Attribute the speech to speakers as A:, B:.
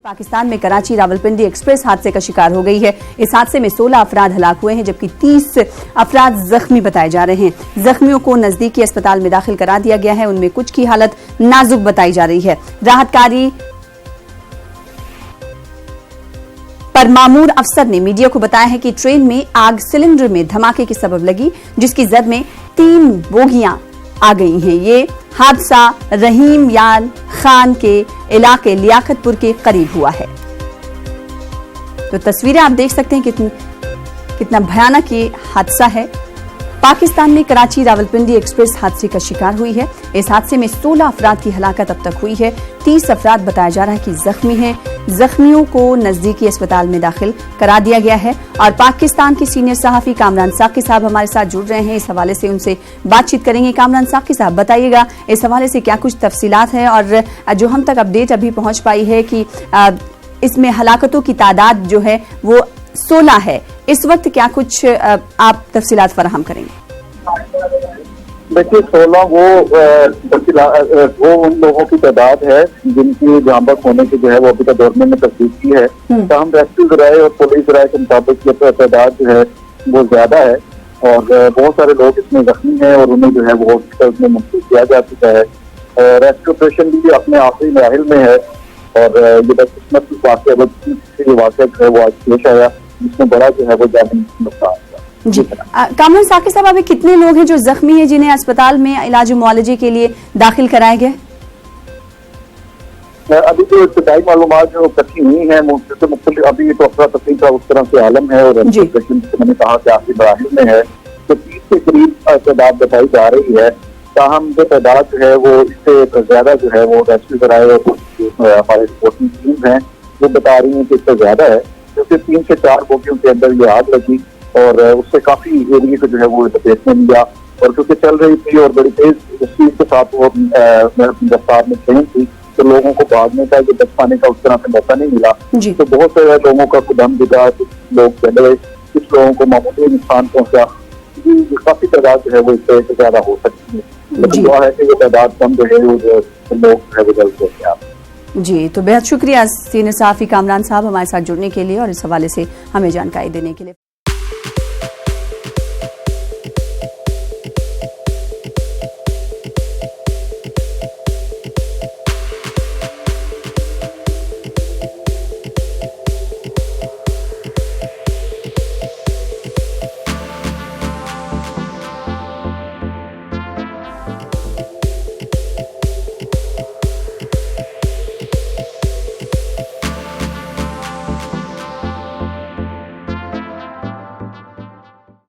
A: पाकिस्तान में कराची रावलपिंडी एक्सप्रेस हादसे का शिकार हो गई है। इस हादसे में 16 अफराद हलाक हुए हैं जबकि 30 अफराद जख्मी बताए जा रहे हैं। जख्मियों को नजदीकी अस्पताल में दाखिल करा दिया गया है। उनमें कुछ की हालत नाजुक बताई जा रही है। राहत कार्य पर मामूर अफसर ने मीडिया को बताया है कि ट्रेन में आग सिलेंडर में धमाके के सबब लगी, जिसकी जद में 3 बोगियां आ गई हैं। ये हादसा रहीम यान खान के इलाके लियाकतपुर के करीब हुआ है। तो तस्वीरें आप देख सकते हैं कितना भयानक ये हादसा है। पाकिस्तान में कराची रावलपिंडी एक्सप्रेस हादसे का शिकार हुई है। इस हादसे में 16 अफराद की हलाकत अब तक हुई है। 30 अफराद बताया जा रहा है कि जख्मी हैं। जख्मियों को नजदीकी अस्पताल में दाखिल करा दिया गया है। और पाकिस्तान के सीनियर सहाफी कामरान साकी साहब हमारे साथ जुड़ रहे हैं। इस हवाले से उनसे बातचीत करेंगे। कामरान साकी साहब, बताइएगा इस हवाले से क्या कुछ तफसीलात है और जो हम तक अपडेट अभी पहुंच पाई है कि इसमें हलाकतों की तादाद जो है वो 16 है। इस वक्त क्या कुछ आप तफसीलात फराहम करेंगे?
B: देखिए, 16 वो उन लोगों की तादाद है जिनकी जान बख्श होने की जो है वो अभी तक गवर्नमेंट ने तस्दीक की है। तमाम रेस्क्यू जराए और पुलिस जराए के मुताबिक ये तादाद जो है वो ज्यादा है और बहुत सारे लोग इसमें जख्मी हैं और उन्हें जो है वो हॉस्पिटल में मुंतकिल किया जा चुका है। रेस्क्यू ऑपरेशन भी अपने आखिरी मराहिल में है और ये बदकिस्मत वाक़या जो है वो आज पेश आया, जिसमें बड़ा जो है वो जानी नुकसान हुआ।
A: जी कामरान साकी साहब, अभी कितने लोग हैं जो जख्मी हैं जिन्हें अस्पताल में इलाज मुआलजे के लिए दाखिल कराए गए?
B: अभी तो इब्तदाई मालूमात जो इकट्ठी हुई है मुख्तलिफ अभी तो अफरा तफरी का उस तरह से आलम है और मैंने कहा कि आखिरी मराहिल में है, तो 30 के करीब तादाद बताई जा रही है। ताहम जो तादाद जो है वो इससे ज्यादा जो है वो रेस्क्यू कराए और हमारी रिपोर्टिंग टीम है वो बता रही है कि इससे ज्यादा है, क्योंकि 3 से 4 बोगियों के अंदर ये आग लगी और उससे काफी एरिया को जो है वो लपेट में लिया और क्योंकि चल रही थी और बड़ी तेज स्पीड के साथ वो रफ्तार में ट्रेन थी, तो लोगों को भागने का जो बच पाने का उस तरह से मौका नहीं मिला। तो बहुत सारे लोगों का दम दिखा, कुछ लोग चले, कुछ लोगों को मामूली नुकसान पहुंचा। काफी तादाद जो है वो इससे ज्यादा हो सकती है, लेकिन दुआ है कि ये तादाद कम जो है वो लोग जो है वो जल्द हो गया।
A: जी, तो बेहद शुक्रिया सीनियर सहाफी कामरान साहब हमारे साथ जुड़ने के लिए और इस हवाले से हमें जानकारी देने के लिए।